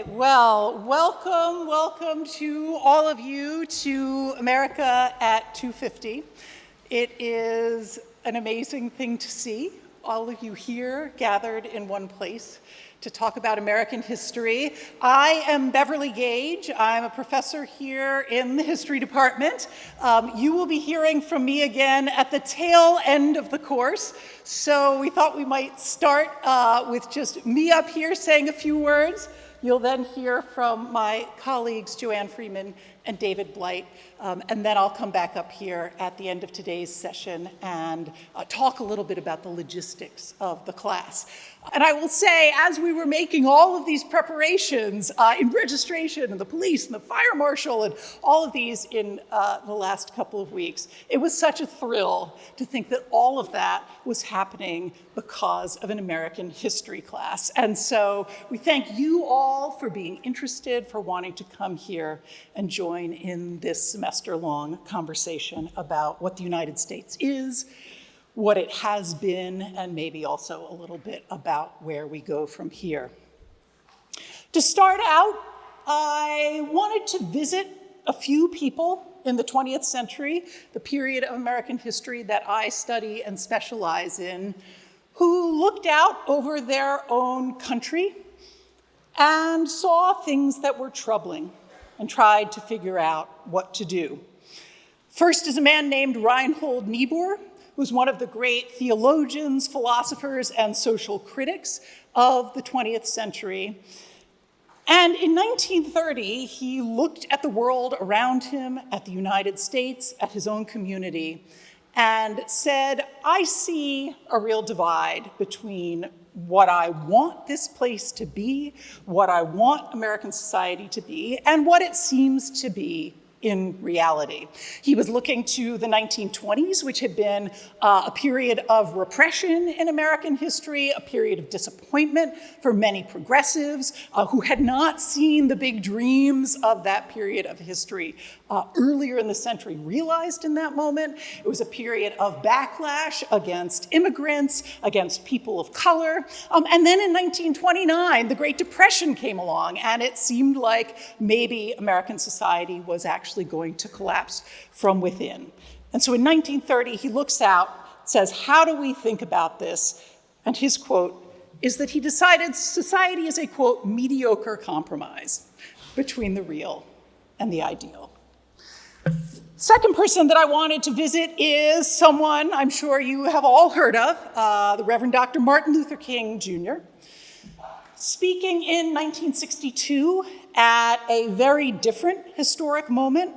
right, well, welcome to all of you to America at 250. It is an amazing thing to see all of you here gathered in one place to talk about American history. I am Beverly Gage. I'm a professor here in the history department. You will be hearing from me again at the tail end of the course. So we thought we might start with just me up here saying a few words. You'll then hear from my colleagues, Joanne Freeman and David Blight, and then I'll come back up here at the end of today's session and talk a little bit about the logistics of the class. And I will say, as we were making all of these preparations in registration and the police and the fire marshal and all of these in the last couple of weeks, it was such a thrill to think that all of that was happening because of an American history class. And so we thank you all for being interested, for wanting to come here and join in this semester-long conversation about what the United States is, what it has been, and maybe also a little bit about where we go from here. To start out, I wanted to visit a few people in the 20th century, the period of American history that I study and specialize in, who looked out over their own country and saw things that were troubling and tried to figure out what to do. First is a man named Reinhold Niebuhr, who's one of the great theologians, philosophers, and social critics of the 20th century. And in 1930, he looked at the world around him, at the United States, at his own community, and said, I see a real divide between what I want this place to be, what I want American society to be, and what it seems to be in reality. He was looking to the 1920s, which had been a period of repression in American history, a period of disappointment for many progressives who had not seen the big dreams of that period of history earlier in the century realized in that moment. It was a period of backlash against immigrants, against people of color. And then in 1929, the Great Depression came along, and it seemed like maybe American society was actually going to collapse from within. And so in 1930, he looks out, says, how do we think about this? And his quote is that he decided society is a, quote, mediocre compromise between the real and the ideal. Second person that I wanted to visit is someone I'm sure you have all heard of, the Reverend Dr. Martin Luther King Jr. Speaking in 1962 at a very different historic moment,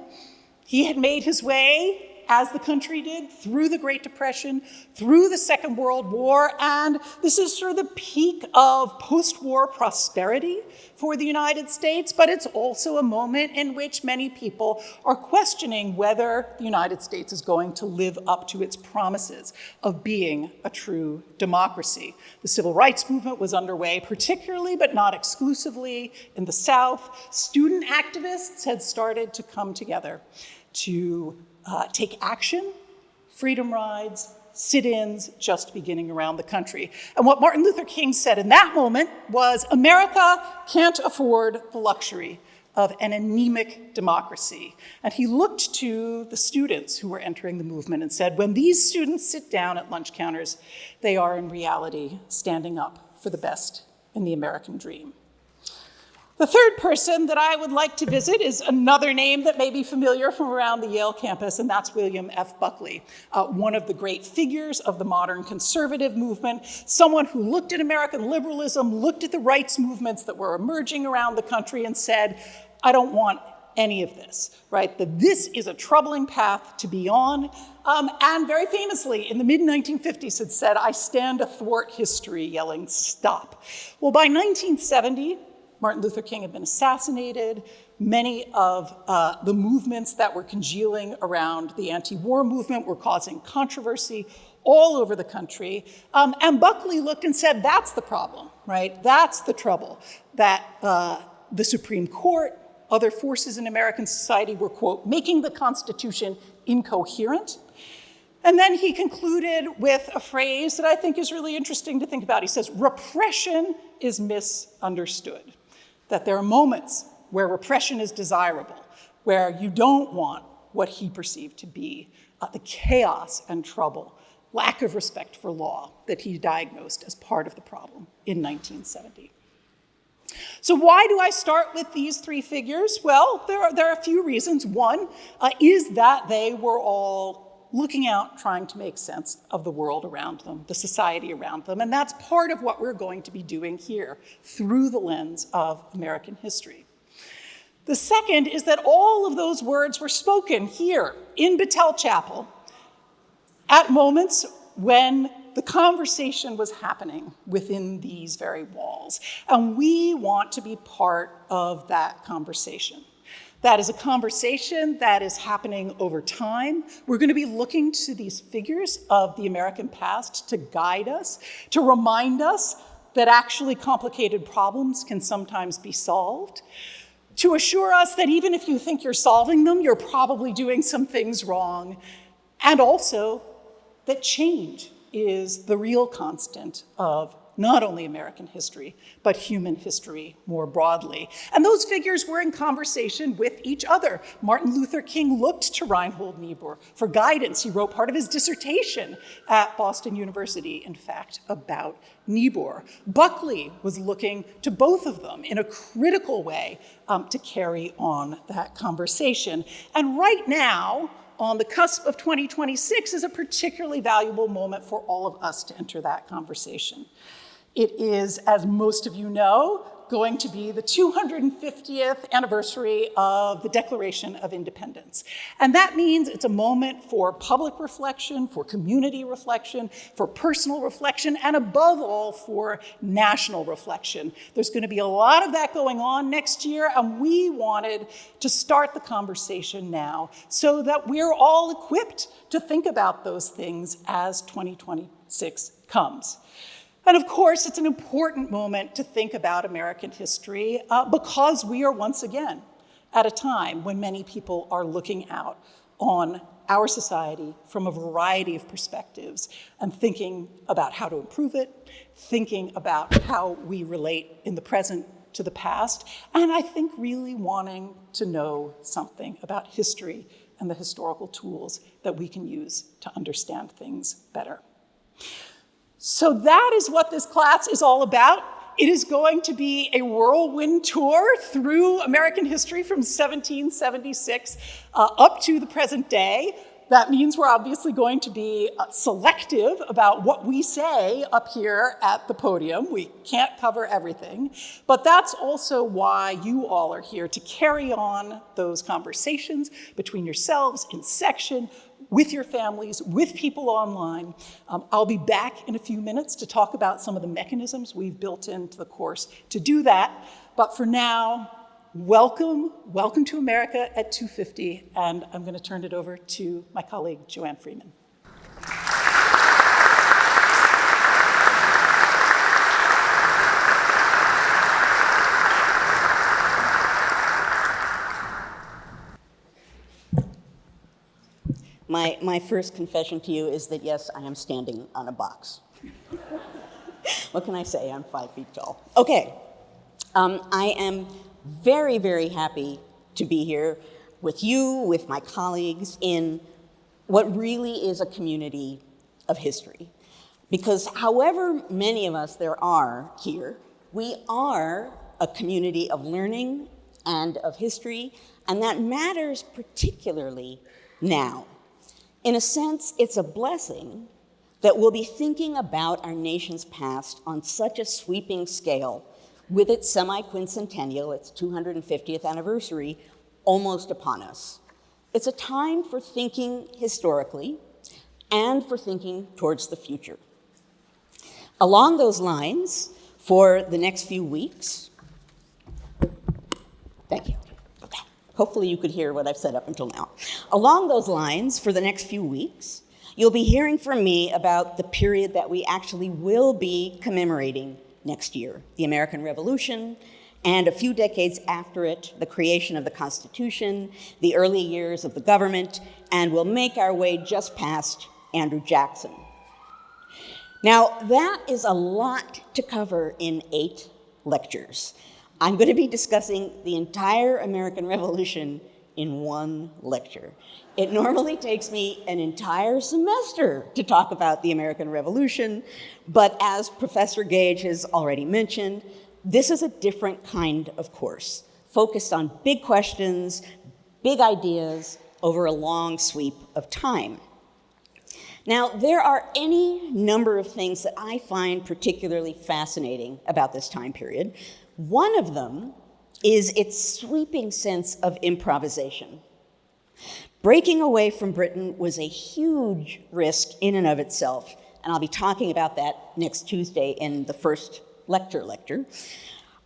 he had made his way, as the country did, through the Great Depression, through the Second World War, and this is sort of the peak of post-war prosperity for the United States, but it's also a moment in which many people are questioning whether the United States is going to live up to its promises of being a true democracy. The civil rights movement was underway, particularly, but not exclusively, in the South. Student activists had started to come together to take action, freedom rides, sit-ins just beginning around the country. And what Martin Luther King said in that moment was, America can't afford the luxury of an anemic democracy. And he looked to the students who were entering the movement and said, when these students sit down at lunch counters, they are in reality standing up for the best in the American dream. The third person that I would like to visit is another name that may be familiar from around the Yale campus, and that's William F. Buckley, one of the great figures of the modern conservative movement, someone who looked at American liberalism, looked at the rights movements that were emerging around the country and said, I don't want any of this, right? That this is a troubling path to be on, and very famously in the mid-1950s had said, I stand athwart history, yelling, stop. Well, by 1970, Martin Luther King had been assassinated. Many of the movements that were congealing around the anti-war movement were causing controversy all over the country. And Buckley looked and said, that's the problem, right? That's the trouble, that the Supreme Court, other forces in American society were, quote, making the Constitution incoherent. And then he concluded with a phrase that I think is really interesting to think about. He says, repression is misunderstood. that there are moments where repression is desirable, where you don't want what he perceived to be the chaos and trouble, lack of respect for law that he diagnosed as part of the problem in 1970. So why do I start with these three figures? Well, there are a few reasons. One is that they were all looking out, trying to make sense of the world around them, the society around them, and that's part of what we're going to be doing here through the lens of American history. The second is that all of those words were spoken here in Battell Chapel at moments when the conversation was happening within these very walls. And we want to be part of that conversation. That is a conversation that is happening over time. We're going to be looking to these figures of the American past to guide us, to remind us that actually complicated problems can sometimes be solved, to assure us that even if you think you're solving them, you're probably doing some things wrong, and also that change is the real constant of not only American history, but human history more broadly. And those figures were in conversation with each other. Martin Luther King looked to Reinhold Niebuhr for guidance. He wrote part of his dissertation at Boston University, in fact, about Niebuhr. Buckley was looking to both of them in a critical way to carry on that conversation. And right now, on the cusp of 2026, is a particularly valuable moment for all of us to enter that conversation. It is, as most of you know, going to be the 250th anniversary of the Declaration of Independence. And that means it's a moment for public reflection, for community reflection, for personal reflection, and above all, for national reflection. There's going to be a lot of that going on next year, and we wanted to start the conversation now so that we're all equipped to think about those things as 2026 comes. And of course, it's an important moment to think about American history because we are once again at a time when many people are looking out on our society from a variety of perspectives and thinking about how to improve it, thinking about how we relate in the present to the past, and I think really wanting to know something about history and the historical tools that we can use to understand things better. So that is what this class is all about. It is going to be a whirlwind tour through American history from 1776 up to the present day. That means we're obviously going to be selective about what we say up here at the podium. We can't cover everything, but that's also why you all are here, to carry on those conversations between yourselves in section, with your families, with people online. I'll be back in a few minutes to talk about some of the mechanisms we've built into the course to do that. But for now, welcome to America at 250, and I'm going to turn it over to my colleague, Joanne Freeman. My first confession to you is that, yes, I am standing on a box. What can I say? I'm 5 feet tall. Okay. I am very, very happy to be here with you, with my colleagues, in what really is a community of history. Because however many of us there are here, we are a community of learning and of history, and that matters particularly now. In a sense, it's a blessing that we'll be thinking about our nation's past on such a sweeping scale, with its semi-quincentennial, its 250th anniversary, almost upon us. It's a time for thinking historically and for thinking towards the future. Along those lines, for the next few weeks, thank you. Okay. Hopefully you could hear what I've said up until now. Along those lines, for the next few weeks, you'll be hearing from me about the period that we actually will be commemorating next year, the American Revolution, and a few decades after it, the creation of the Constitution, the early years of the government, and we'll make our way just past Andrew Jackson. Now, that is a lot to cover in 8 lectures. I'm going to be discussing the entire American Revolution in one lecture. It normally takes me an entire semester to talk about the American Revolution, but as Professor Gage has already mentioned, this is a different kind of course, focused on big questions, big ideas, over a long sweep of time. Now, there are any number of things that I find particularly fascinating about this time period. One of them is its sweeping sense of improvisation. Breaking away from Britain was a huge risk in and of itself, and I'll be talking about that next Tuesday in the first lecture.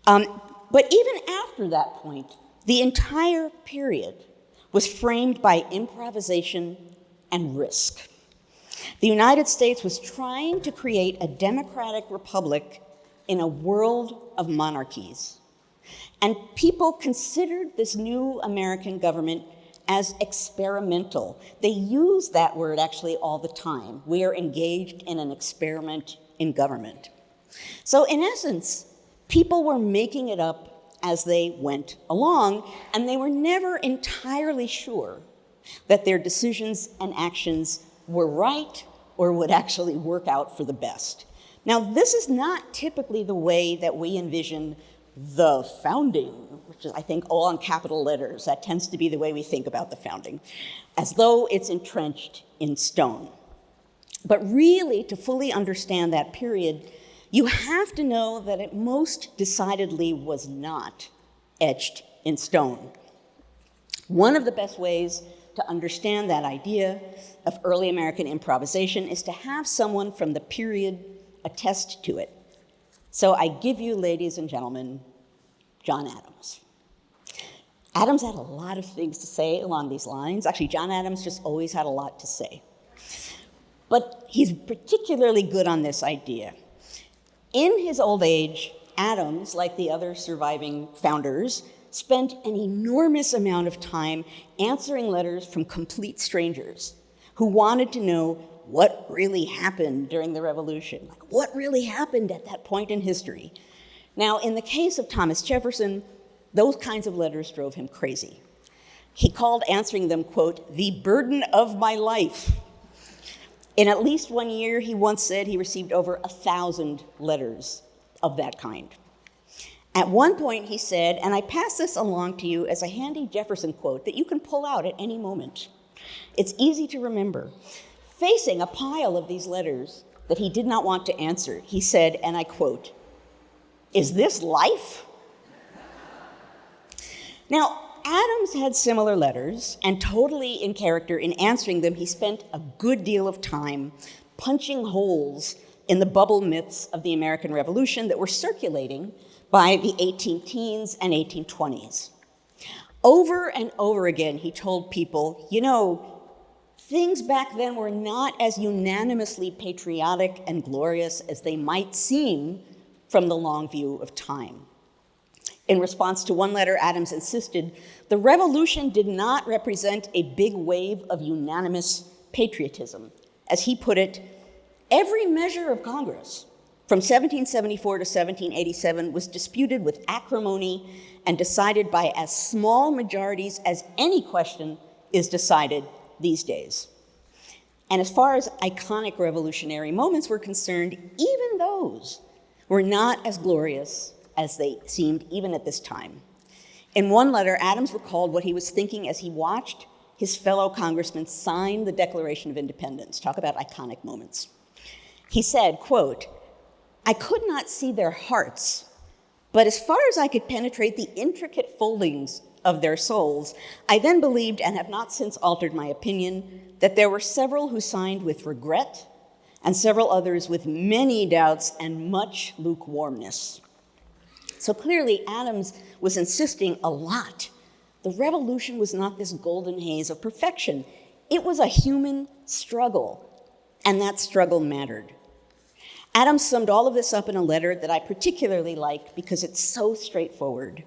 But even after that point, the entire period was framed by improvisation and risk. The United States was trying to create a democratic republic in a world of monarchies. And people considered this new American government as experimental. They use that word actually all the time. We are engaged in an experiment in government. So in essence, people were making it up as they went along, and they were never entirely sure that their decisions and actions were right or would actually work out for the best. Now, this is not typically the way that we envision the founding, which is, I think, all in capital letters. That tends to be the way we think about the founding, as though it's entrenched in stone. But really, to fully understand that period, you have to know that it most decidedly was not etched in stone. One of the best ways to understand that idea of early American improvisation is to have someone from the period attest to it. So I give you, ladies and gentlemen, John Adams. Adams had a lot of things to say along these lines. Actually, John Adams just always had a lot to say. But he's particularly good on this idea. In his old age, Adams, like the other surviving founders, spent an enormous amount of time answering letters from complete strangers who wanted to know what really happened during the Revolution, like what really happened at that point in history. Now, in the case of Thomas Jefferson, those kinds of letters drove him crazy. He called answering them, quote, "the burden of my life." In at least 1 year, he once said he received over 1,000 letters of that kind. At one point, he said, and I pass this along to you as a handy Jefferson quote that you can pull out at any moment. It's easy to remember. Facing a pile of these letters that he did not want to answer, he said, and I quote, "Is this life?" Now, Adams had similar letters, and totally in character in answering them, he spent a good deal of time punching holes in the bubble myths of the American Revolution that were circulating by the 18 teens and 1820s. Over and over again, he told people, you know, things back then were not as unanimously patriotic and glorious as they might seem from the long view of time. In response to one letter, Adams insisted, the revolution did not represent a big wave of unanimous patriotism. As he put it, every measure of Congress from 1774 to 1787 was disputed with acrimony and decided by as small majorities as any question is decided these days. And as far as iconic revolutionary moments were concerned, even those were not as glorious as they seemed even at this time. In one letter, Adams recalled what he was thinking as he watched his fellow congressmen sign the Declaration of Independence. Talk about iconic moments. He said, quote, "I could not see their hearts, but as far as I could penetrate the intricate foldings of their souls, I then believed, and have not since altered my opinion, that there were several who signed with regret and several others with many doubts and much lukewarmness." So clearly, Adams was insisting a lot. The revolution was not this golden haze of perfection. It was a human struggle, and that struggle mattered. Adams summed all of this up in a letter that I particularly like because it's so straightforward.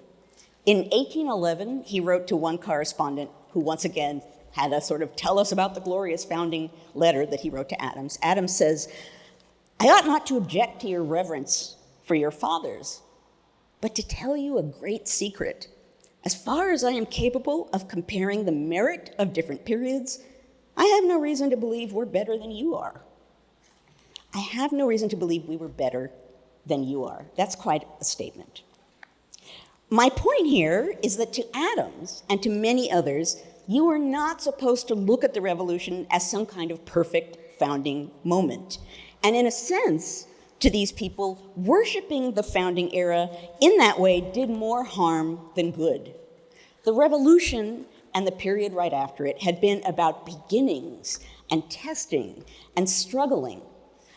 In 1811, he wrote to one correspondent who once again had a sort of tell us about the glorious founding letter that he wrote to Adams. Adams says, "I ought not to object to your reverence for your fathers, but to tell you a great secret. As far as I am capable of comparing the merit of different periods, I have no reason to believe we're better than you are. I have no reason to believe we were better than you are. That's quite a statement. My point here is that to Adams and to many others, you are not supposed to look at the revolution as some kind of perfect founding moment. And in a sense, to these people, worshiping the founding era in that way did more harm than good. The revolution and the period right after it had been about beginnings and testing and struggling,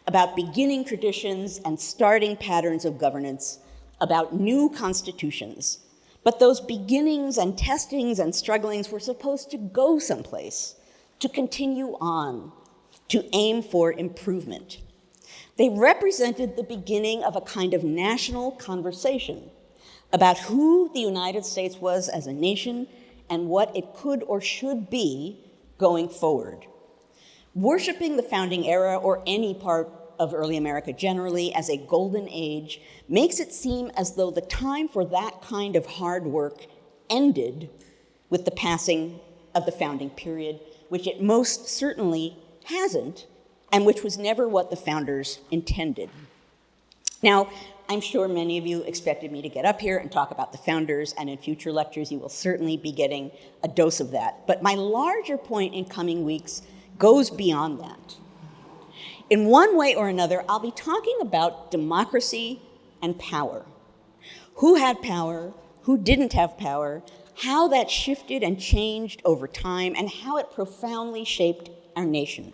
about beginning traditions and starting patterns of governance, about new constitutions. But those beginnings and testings and strugglings were supposed to go someplace, to continue on, to aim for improvement. They represented the beginning of a kind of national conversation about who the United States was as a nation and what it could or should be going forward. Worshipping the founding era, or any part of early America generally, as a golden age makes it seem as though the time for that kind of hard work ended with the passing of the founding period, which it most certainly hasn't, and which was never what the founders intended. Now, I'm sure many of you expected me to get up here and talk about the founders, and in future lectures you will certainly be getting a dose of that. But my larger point in coming weeks goes beyond that. In one way or another, I'll be talking about democracy and power. Who had power, who didn't have power, how that shifted and changed over time, and how it profoundly shaped our nation.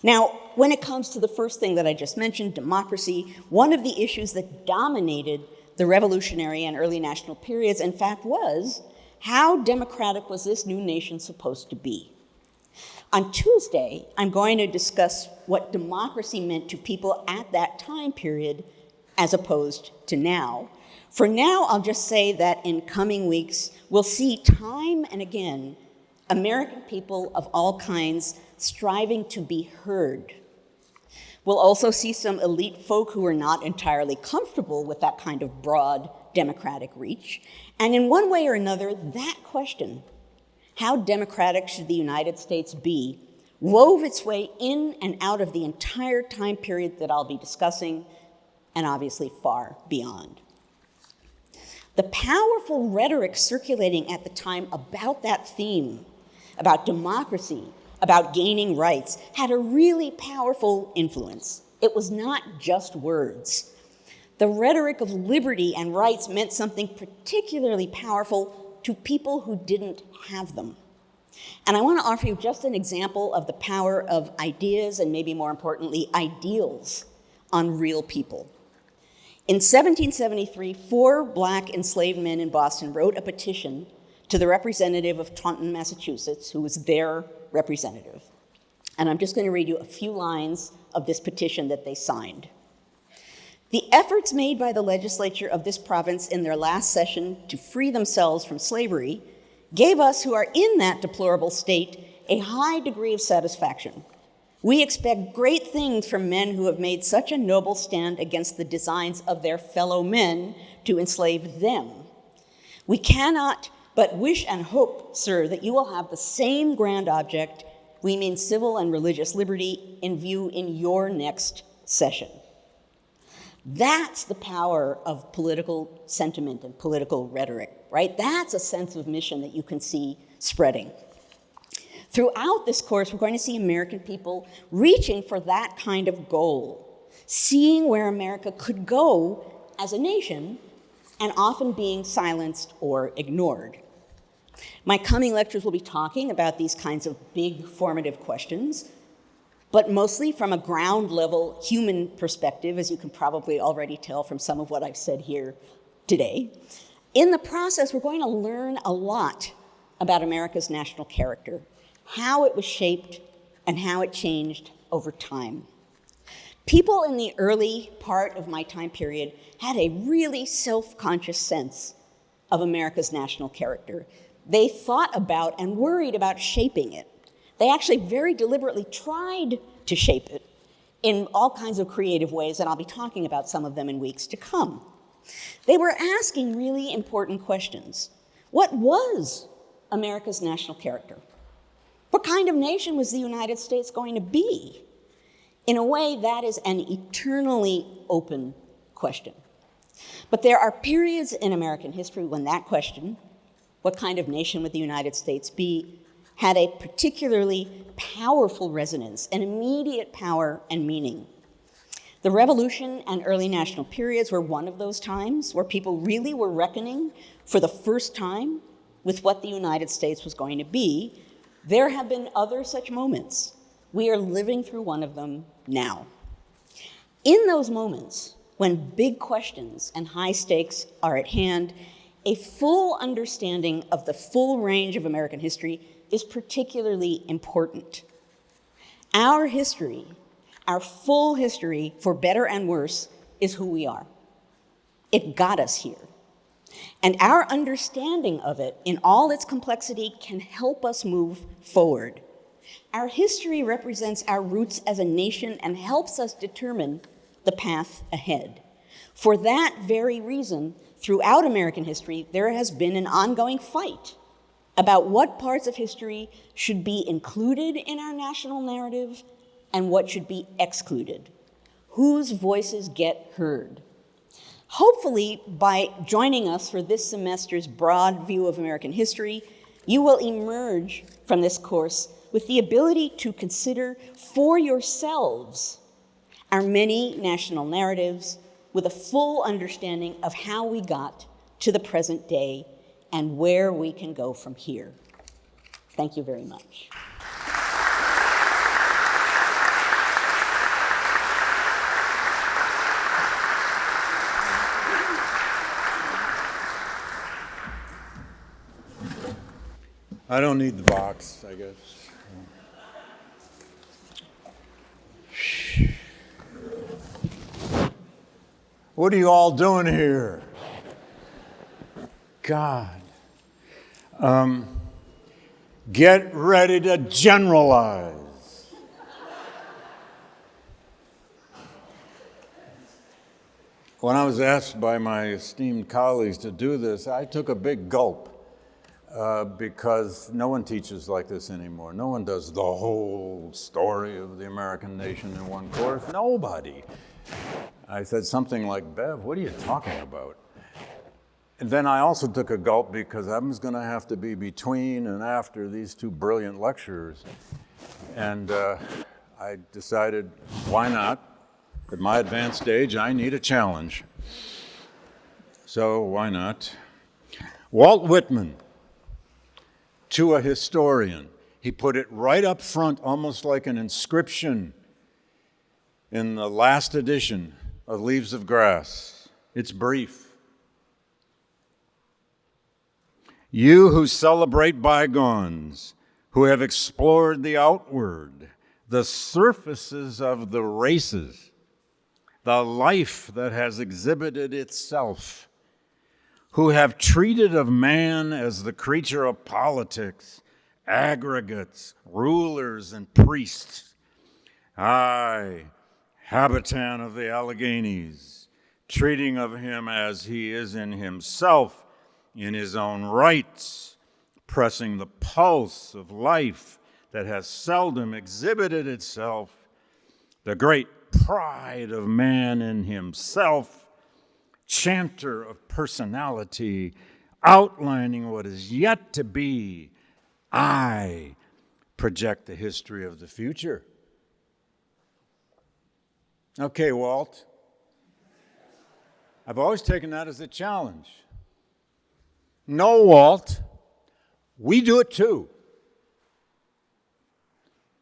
Now, when it comes to the first thing that I just mentioned, democracy, one of the issues that dominated the revolutionary and early national periods, in fact, was how democratic was this new nation supposed to be? On Tuesday, I'm going to discuss what democracy meant to people at that time period as opposed to now. For now, I'll just say that in coming weeks, we'll see time and again American people of all kinds striving to be heard. We'll also see some elite folk who are not entirely comfortable with that kind of broad democratic reach. And in one way or another, that question, how democratic should the United States be, wove its way in and out of the entire time period that I'll be discussing, and obviously far beyond. The powerful rhetoric circulating at the time about that theme, about democracy, about gaining rights, had a really powerful influence. It was not just words. The rhetoric of liberty and rights meant something particularly powerful to people who didn't have them. And I want to offer you just an example of the power of ideas, and maybe more importantly, ideals on real people. In 1773, 4 Black enslaved men in Boston wrote a petition to the representative of Taunton, Massachusetts, who was their representative. And I'm just going to read you a few lines of this petition that they signed. The efforts made by the legislature of this province in their last session to free themselves from slavery gave us who are in that deplorable state a high degree of satisfaction. We expect great things from men who have made such a noble stand against the designs of their fellow men to enslave them. We cannot but wish and hope, sir, that you will have the same grand object, we mean civil and religious liberty, in view in your next session. That's the power of political sentiment and political rhetoric, right? That's a sense of mission that you can see spreading. Throughout this course, we're going to see American people reaching for that kind of goal, seeing where America could go as a nation, and often being silenced or ignored. My coming lectures will be talking about these kinds of big formative questions, but mostly from a ground level human perspective, as you can probably already tell from some of what I've said here today. In the process, we're going to learn a lot about America's national character, how it was shaped, and how it changed over time. People in the early part of my time period had a really self-conscious sense of America's national character. They thought about and worried about shaping it. They actually very deliberately tried to shape it in all kinds of creative ways, and I'll be talking about some of them in weeks to come. They were asking really important questions. What was America's national character? What kind of nation was the United States going to be? In a way, that is an eternally open question. But there are periods in American history when that question, what kind of nation would the United States be, had a particularly powerful resonance, an immediate power and meaning. The Revolution and early national periods were one of those times where people really were reckoning for the first time with what the United States was going to be. There have been other such moments. We are living through one of them now. In those moments, when big questions and high stakes are at hand, a full understanding of the full range of American history is particularly important. Our history, our full history, for better and worse, is who we are. It got us here. And our understanding of it in all its complexity can help us move forward. Our history represents our roots as a nation and helps us determine the path ahead. For that very reason, throughout American history, there has been an ongoing fight about what parts of history should be included in our national narrative and what should be excluded. Whose voices get heard? Hopefully, by joining us for this semester's broad view of American history, you will emerge from this course with the ability to consider for yourselves our many national narratives with a full understanding of how we got to the present day and where we can go from here. Thank you very much. I don't need the box, I guess. What are you all doing here? God. Get ready to generalize. When I was asked by my esteemed colleagues to do this, I took a big gulp. Because no one teaches like this anymore. No one does the whole story of the American nation in one course. Nobody. I said something like, Bev, what are you talking about? And then I also took a gulp because I was going to have to be between and after these two brilliant lecturers. And I decided, why not? At my advanced age, I need a challenge. So why not? Walt Whitman, to a historian. He put it right up front, almost like an inscription in the last edition of Leaves of Grass. It's brief. You who celebrate bygones, who have explored the outward, the surfaces of the races, the life that has exhibited itself, who have treated of man as the creature of politics, aggregates, rulers, and priests. Aye, habitant of the Alleghenies, treating of him as he is in himself, in his own rights, pressing the pulse of life that has seldom exhibited itself, the great pride of man in himself, chanter of personality, outlining what is yet to be. I project the history of the future. Okay, Walt. I've always taken that as a challenge. No, Walt, we do it too.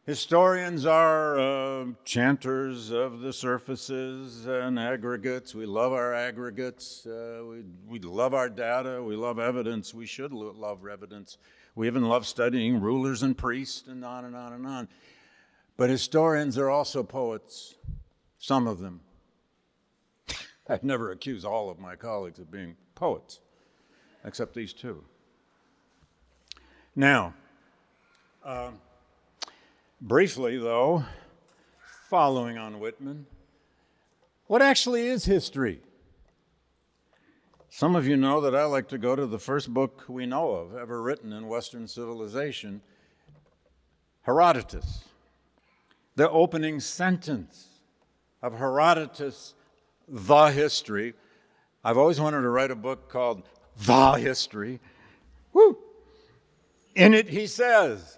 Historians are chanters of the surfaces and aggregates. We love our aggregates. We love our data. We love evidence. We should love evidence. We even love studying rulers and priests and on and on and on. But historians are also poets, some of them. I'd never accuse all of my colleagues of being poets, except these two. Now, briefly, though, following on Whitman, what actually is history? Some of you know that I like to go to the first book we know of ever written in Western civilization, Herodotus. The opening sentence of Herodotus' The History. I've always wanted to write a book called The History. Woo! In it he says,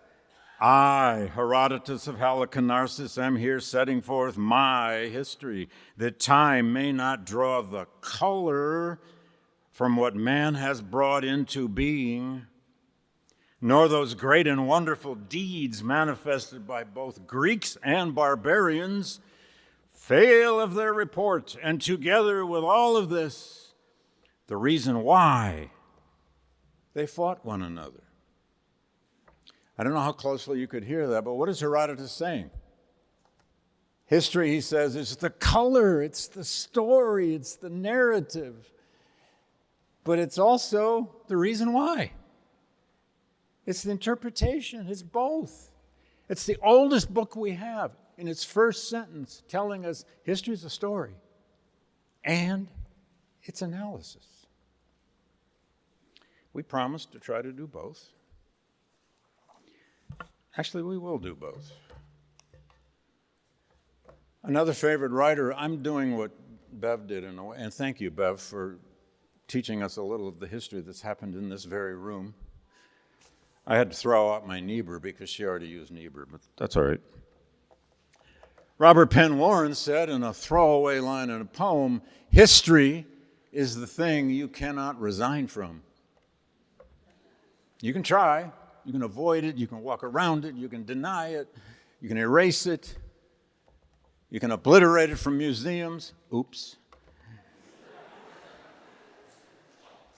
I, Herodotus of Halicarnassus, am here setting forth my history, that time may not draw the color from what man has brought into being, nor those great and wonderful deeds manifested by both Greeks and barbarians fail of their report, and together with all of this, the reason why they fought one another. I don't know how closely you could hear that, but what is Herodotus saying? History, he says, is the color, it's the story, it's the narrative, but it's also the reason why. It's the interpretation, it's both. It's the oldest book we have in its first sentence telling us history is a story and it's analysis. We promised to try to do both. Actually, we will do both. Another favorite writer, I'm doing what Bev did in a way, and thank you, Bev, for teaching us a little of the history that's happened in this very room. I had to throw out my Niebuhr because she already used Niebuhr, but that's all right. Robert Penn Warren said in a throwaway line in a poem, history is the thing you cannot resign from. You can try, you can avoid it, you can walk around it, you can deny it, you can erase it, you can obliterate it from museums. Oops.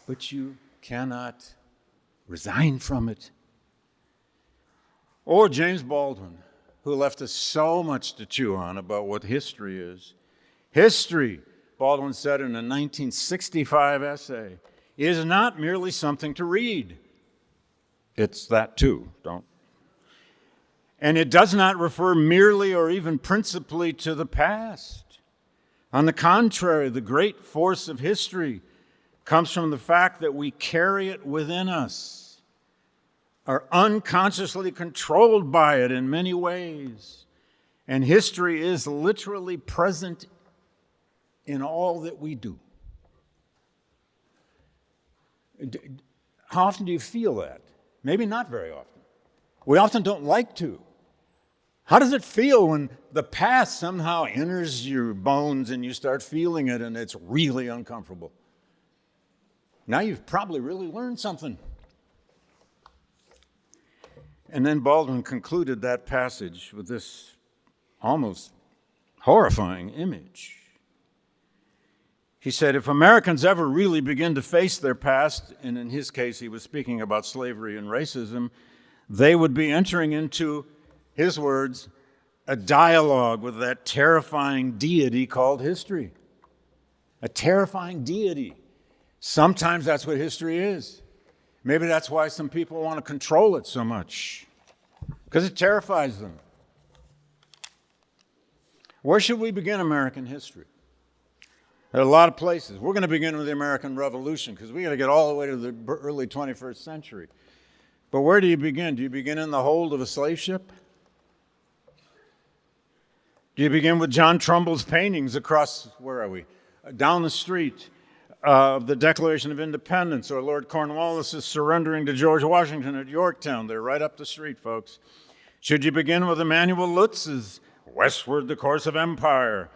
But you cannot resign from it. Or James Baldwin, who left us so much to chew on about what history is. History, Baldwin said in a 1965 essay, is not merely something to read. It's that too, don't. And it does not refer merely or even principally to the past. On the contrary, the great force of history comes from the fact that we carry it within us, are unconsciously controlled by it in many ways. And history is literally present in all that we do. How often do you feel that? Maybe not very often. We often don't like to. How does it feel when the past somehow enters your bones and you start feeling it and it's really uncomfortable? Now you've probably really learned something. And then Baldwin concluded that passage with this almost horrifying image. He said, if Americans ever really begin to face their past, and in his case he was speaking about slavery and racism, they would be entering into, his words, a dialogue with that terrifying deity called history. A terrifying deity. Sometimes that's what history is. Maybe that's why some people want to control it so much, because it terrifies them. Where should we begin American history? There are a lot of places. We're going to begin with the American Revolution because we got to get all the way to the early 21st century. But where do you begin? Do you begin in the hold of a slave ship? Do you begin with John Trumbull's paintings across, where are we? Down the street of the Declaration of Independence, or Lord Cornwallis's surrendering to George Washington at Yorktown? They're right up the street, folks. Should you begin with Emanuel Lutz's Westward the Course of Empire,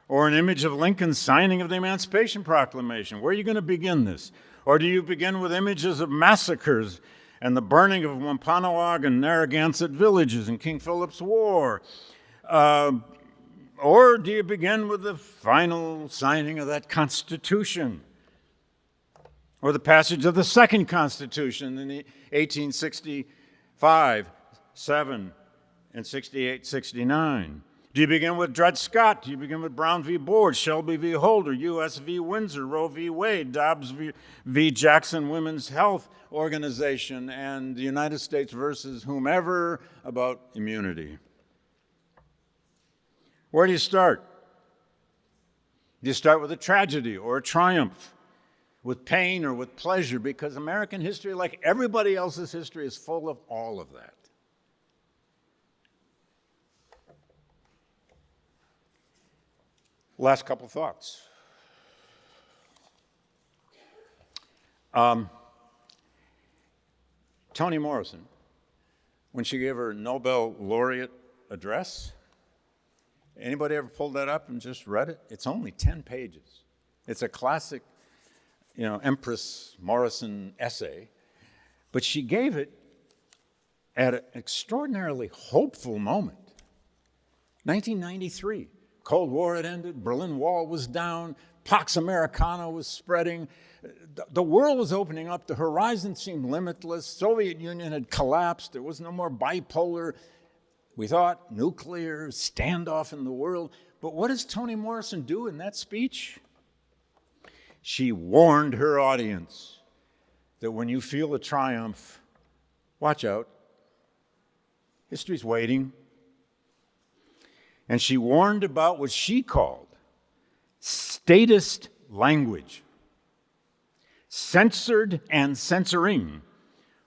or an image of Lincoln's signing of the Emancipation Proclamation? Where are you going to begin this? Or do you begin with images of massacres and the burning of Wampanoag and Narragansett villages in King Philip's War? Or do you begin with the final signing of that Constitution? Or the passage of the Second Constitution in 1865, 7, and 68, 69? Do you begin with Dred Scott? Do you begin with Brown v. Board, Shelby v. Holder, U.S. v. Windsor, Roe v. Wade, Dobbs v. Jackson Women's Health Organization, and the United States versus whomever about immunity? Where do you start? Do you start with a tragedy or a triumph? with pain or with pleasure, because American history, like everybody else's history, is full of all of that. Last couple thoughts. Toni Morrison, when she gave her Nobel laureate address, anybody ever pulled that up and just read it? It's only 10 pages. It's a classic, Empress Morrison essay, but she gave it at an extraordinarily hopeful moment. 1993, Cold War had ended, Berlin Wall was down, Pax Americana was spreading, the world was opening up, the horizon seemed limitless, Soviet Union had collapsed, there was no more bipolar, we thought nuclear standoff in the world. But what does Toni Morrison do in that speech? She warned her audience that when you feel a triumph, watch out. History's waiting. And she warned about what she called statist language, censored and censoring,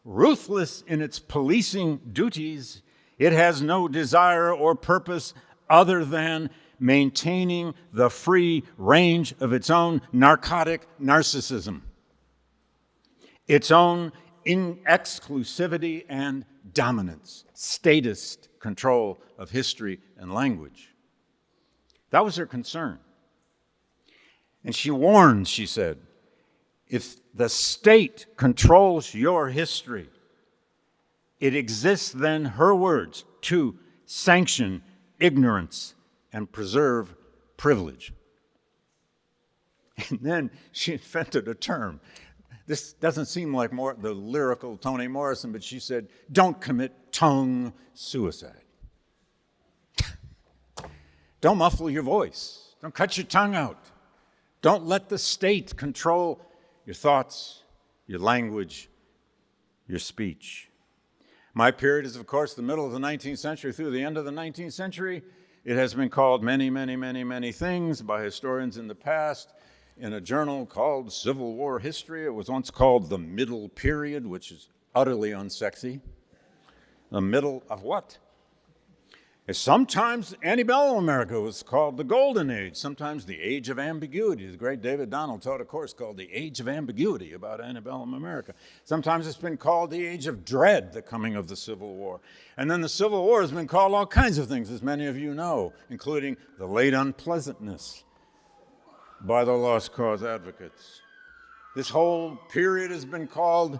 ruthless in its policing duties. It has no desire or purpose other than maintaining the free range of its own narcotic narcissism, its own exclusivity and dominance, statist control of history and language. That was her concern. And she warned, she said, if the state controls your history, it exists then, her words, to sanction ignorance and preserve privilege. And then she invented a term. This doesn't seem like the lyrical Toni Morrison, but she said, don't commit tongue suicide. Don't muffle your voice. Don't cut your tongue out. Don't let the state control your thoughts, your language, your speech. My period is, of course, the middle of the 19th century through the end of the 19th century. It has been called many, many, many, many things by historians in the past. In a journal called Civil War History, it was once called the Middle Period, which is utterly unsexy. The middle of what? Sometimes antebellum America was called the Golden Age, sometimes the Age of Ambiguity. The great David Donald taught a course called the Age of Ambiguity about antebellum America. Sometimes it's been called the Age of Dread, the coming of the Civil War. And then the Civil War has been called all kinds of things, as many of you know, including the late unpleasantness by the lost cause advocates. This whole period has been called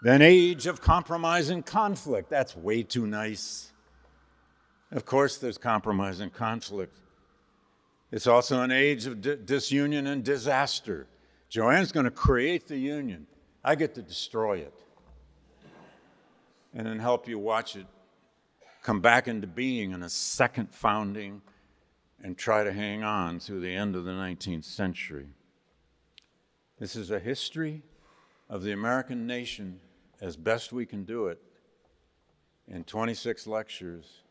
an age of compromise and conflict. That's way too nice. Of course, there's compromise and conflict. It's also an age of disunion and disaster. Joanne's going to create the union. I get to destroy it and then help you watch it come back into being in a second founding and try to hang on through the end of the 19th century. This is a history of the American nation as best we can do it in 26 lectures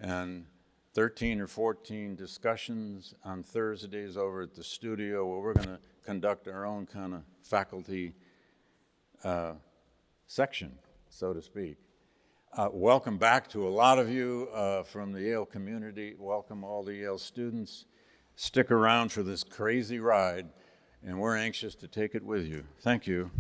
and 13 or 14 discussions on Thursdays over at the studio where we're going to conduct our own kind of faculty section, so to speak. Welcome back to a lot of you from the Yale community. Welcome all the Yale students. Stick around for this crazy ride, and we're anxious to take it with you. Thank you.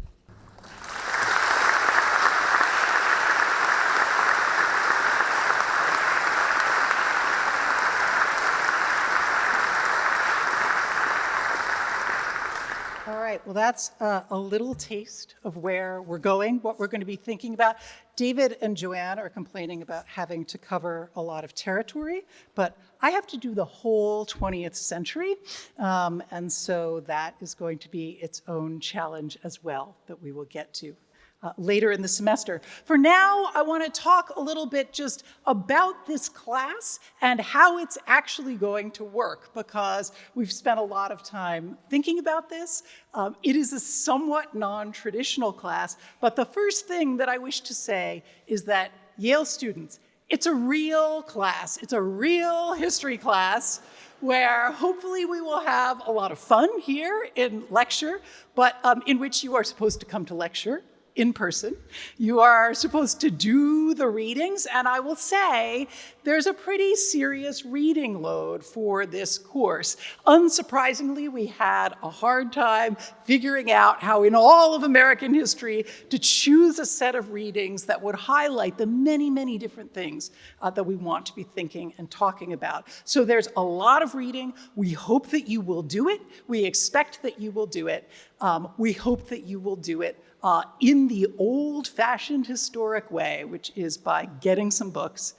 Well, that's a little taste of where we're going, what we're going to be thinking about. David and Joanne are complaining about having to cover a lot of territory, but I have to do the whole 20th century, and so that is going to be its own challenge as well that we will get to later in the semester. For now, I want to talk a little bit just about this class and how it's actually going to work, because we've spent a lot of time thinking about this. It is a somewhat non-traditional class, but the first thing that I wish to say is that Yale students, It's a real class. It's a real history class where hopefully we will have a lot of fun here in lecture, but in which you are supposed to come to lecture in person. You are supposed to do the readings, and I will say there's a pretty serious reading load for this course. Unsurprisingly, we had a hard time figuring out how in all of American history to choose a set of readings that would highlight the many, many different things that we want to be thinking and talking about. So there's a lot of reading. We hope that you will do it. We expect that you will do it. We hope that you will do it in the old-fashioned historic way, which is by getting some books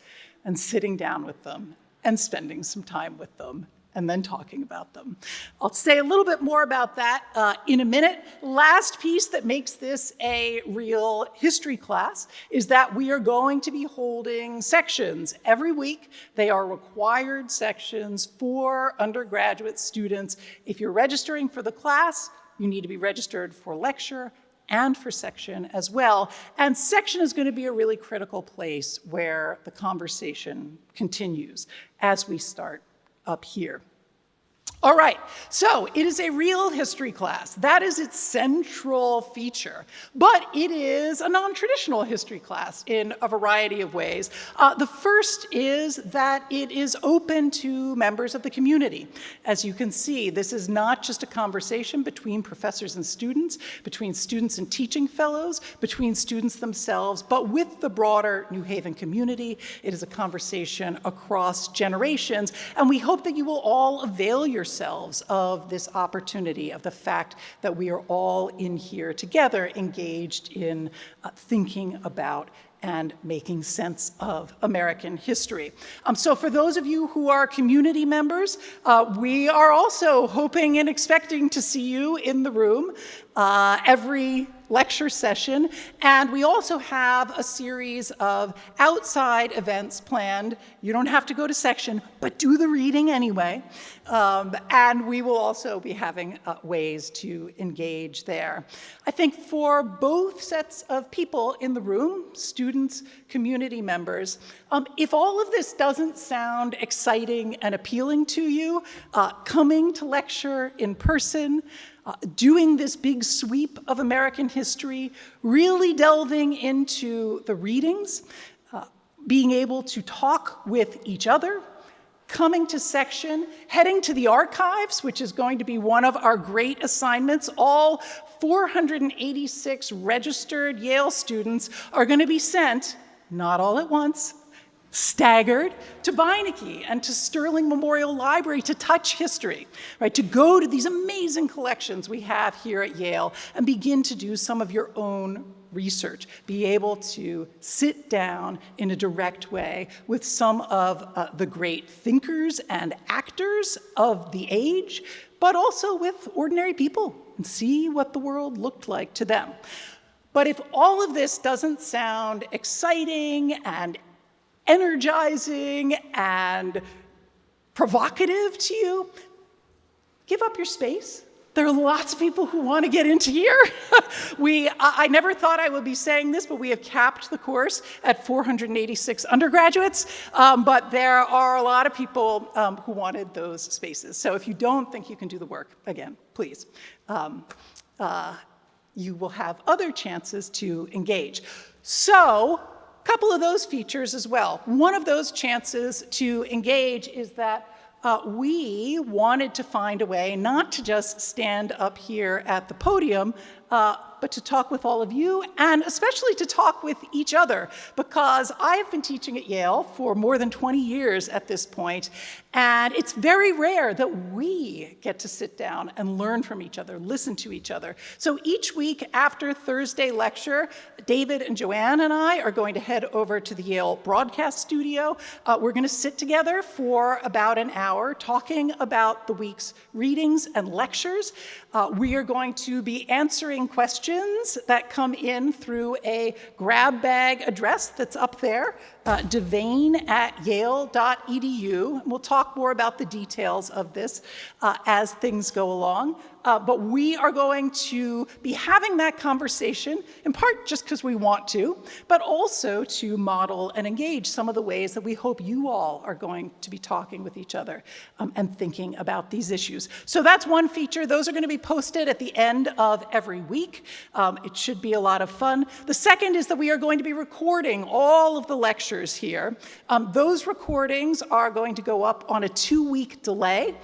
and sitting down with them and spending some time with them and then talking about them. I'll say a little bit more about that in a minute. Last piece that makes this a real history class is that we are going to be holding sections every week. They are required sections for undergraduate students. If you're registering for the class, you need to be registered for lecture and for section as well. And section is going to be a really critical place where the conversation continues as we start up here. All right, so it is a real history class. That is its central feature. But it is a non-traditional history class in a variety of ways. The first is that it is open to members of the community. As you can see, this is not just a conversation between professors and students, between students and teaching fellows, between students themselves, but with the broader New Haven community. It is a conversation across generations, and we hope that you will all avail yourselves of this opportunity, of the fact that we are all in here together, engaged in thinking about and making sense of American history. So for those of you who are community members, we are also hoping and expecting to see you in the room every lecture session. And we also have a series of outside events planned. You don't have to go to section, but do the reading anyway. And we will also be having ways to engage there. I think for both sets of people in the room, students, community members, if all of this doesn't sound exciting and appealing to you, coming to lecture in person, doing this big sweep of American history, really delving into the readings, being able to talk with each other, coming to section, heading to the archives, which is going to be one of our great assignments. All 486 registered Yale students are going to be sent, not all at once, staggered, to Beinecke and to Sterling Memorial Library to touch history, right? To go to these amazing collections we have here at Yale and begin to do some of your own research, be able to sit down in a direct way with some of the great thinkers and actors of the age, but also with ordinary people and see what the world looked like to them. But if all of this doesn't sound exciting and energizing and provocative to you, give up your space. There are lots of people who want to get into here. I never thought I would be saying this, but we have capped the course at 486 undergraduates, but there are a lot of people who wanted those spaces. So if you don't think you can do the work, again, please. You will have other chances to engage. So, a couple of those features as well. One of those chances to engage is that we wanted to find a way not to just stand up here at the podium, but to talk with all of you, and especially to talk with each other, because I have been teaching at Yale for more than 20 years at this point, and it's very rare that we get to sit down and learn from each other, listen to each other. So each week after Thursday lecture, David and Joanne and I are going to head over to the Yale broadcast studio. We're going to sit together for about an hour talking about the week's readings and lectures. We are going to be answering questions that come in through a grab bag address that's up there. DeVane at yale.edu. We'll talk more about the details of this as things go along. But we are going to be having that conversation, in part just because we want to, but also to model and engage some of the ways that we hope you all are going to be talking with each other and thinking about these issues. So that's one feature. Those are going to be posted at the end of every week. It should be a lot of fun. The second is that we are going to be recording all of the lectures here. Those recordings are going to go up on a 2-week delay.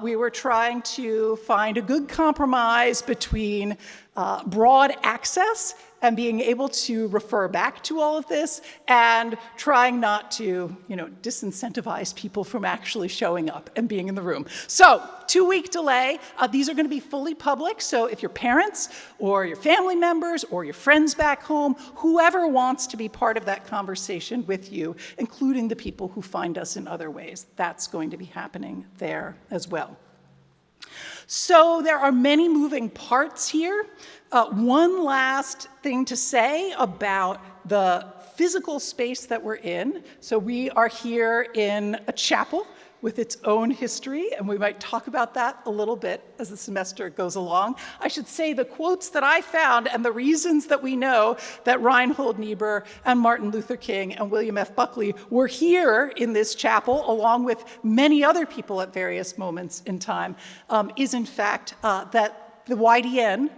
We were trying to find a good compromise between broad access and being able to refer back to all of this and trying not to, disincentivize people from actually showing up and being in the room. So 2-week delay. These are going to be fully public. So if your parents or your family members or your friends back home, whoever wants to be part of that conversation with you, including the people who find us in other ways, that's going to be happening there as well. So there are many moving parts here. One last thing to say about the physical space that we're in. So we are here in a chapel with its own history, and we might talk about that a little bit as the semester goes along. I should say the quotes that I found and the reasons that we know that Reinhold Niebuhr and Martin Luther King and William F. Buckley were here in this chapel, along with many other people at various moments in time, is in fact that the YDN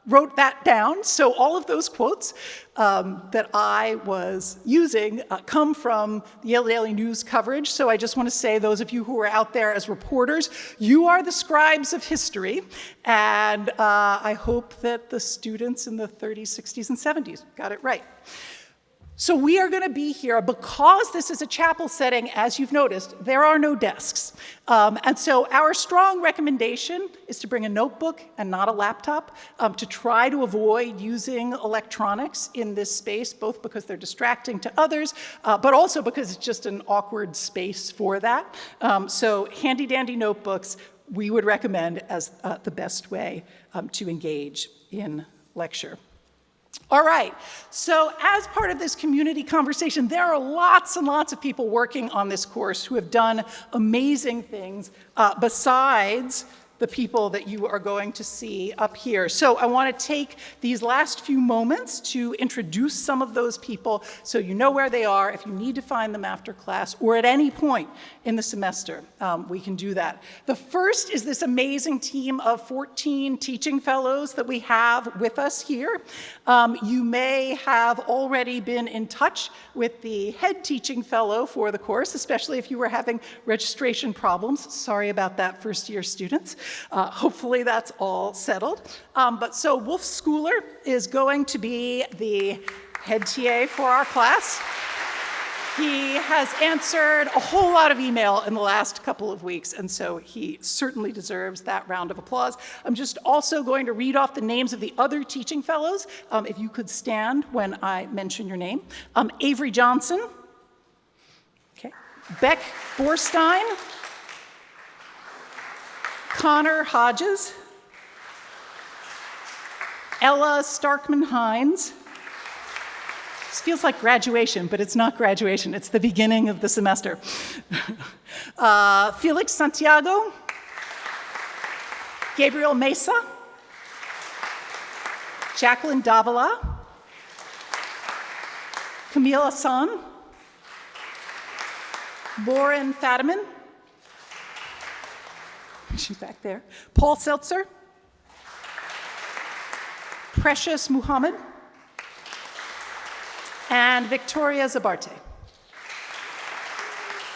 wrote that down. So all of those quotes that I was using come from the Yale Daily News coverage. So I just want to say, those of you who are out there as reporters, you are the scribes of history. And I hope that the students in the 30s, 60s, and 70s got it right. So we are going to be here because this is a chapel setting. As you've noticed, there are no desks. And so our strong recommendation is to bring a notebook and not a laptop, to try to avoid using electronics in this space, both because they're distracting to others, but also because it's just an awkward space for that. So handy-dandy notebooks we would recommend as the best way to engage in lecture. All right, so as part of this community conversation, there are lots and lots of people working on this course who have done amazing things besides the people that you are going to see up here. So I want to take these last few moments to introduce some of those people so you know where they are. If you need to find them after class or at any point in the semester, we can do that. The first is this amazing team of 14 teaching fellows that we have with us here. You may have already been in touch with the head teaching fellow for the course, especially if you were having registration problems. Sorry about that, first-year students. Hopefully that's all settled. But so Wolf Schooler is going to be the head TA for our class. He has answered a whole lot of email in the last couple of weeks, and so he certainly deserves that round of applause. I'm just also going to read off the names of the other teaching fellows, if you could stand when I mention your name. Avery Johnson, okay. Beck Borstein, Connor Hodges, Ella Starkman-Hines. This feels like graduation, but it's not graduation. It's the beginning of the semester. Felix Santiago, Gabriel Mesa, Jacqueline Davila, Camille Hassan, Lauren Fadiman, she's back there, Paul Seltzer, Precious Muhammad, and Victoria Zabarte.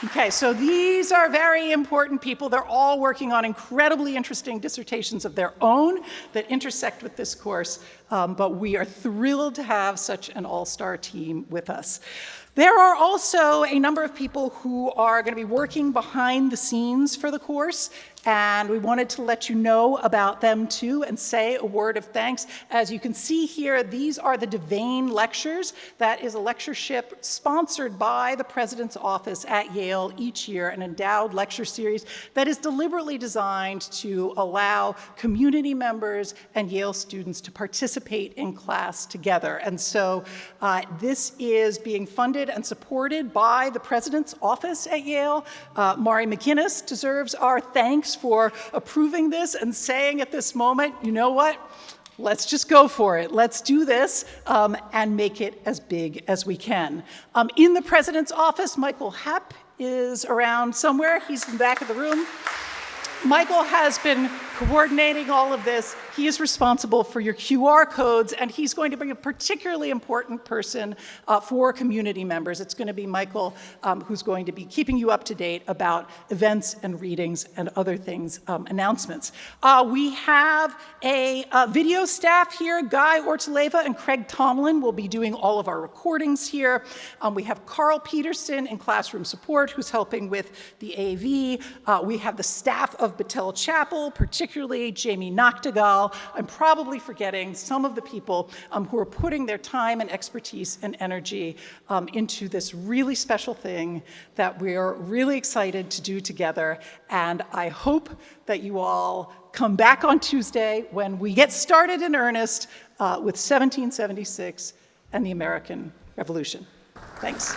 Okay, so these are very important people. They're all working on incredibly interesting dissertations of their own that intersect with this course, but we are thrilled to have such an all-star team with us. There are also a number of people who are going to be working behind the scenes for the course, and we wanted to let you know about them too and say a word of thanks. As you can see here, these are the DeVane Lectures. That is a lectureship sponsored by the President's Office at Yale each year, an endowed lecture series that is deliberately designed to allow community members and Yale students to participate in class together. And so this is being funded and supported by the President's Office at Yale. Mari McInnes deserves our thanks for approving this and saying at this moment, you know what? Let's just go for it. Let's do this and make it as big as we can. In the President's Office, Michael Hepp is around somewhere. He's in the back of the room. Michael has been coordinating all of this. He is responsible for your QR codes, and he's going to be a particularly important person for community members. It's going to be Michael who's going to be keeping you up to date about events and readings and other things, announcements. We have a video staff here. Guy Ortaleva and Craig Tomlin will be doing all of our recordings here. We have Carl Peterson in classroom support, who's helping with the AV. We have the staff of Battell Chapel, particularly Jamie Noctegal. I'm probably forgetting some of the people who are putting their time and expertise and energy into this really special thing that we're really excited to do together. And I hope that you all come back on Tuesday when we get started in earnest with 1776 and the American Revolution. Thanks.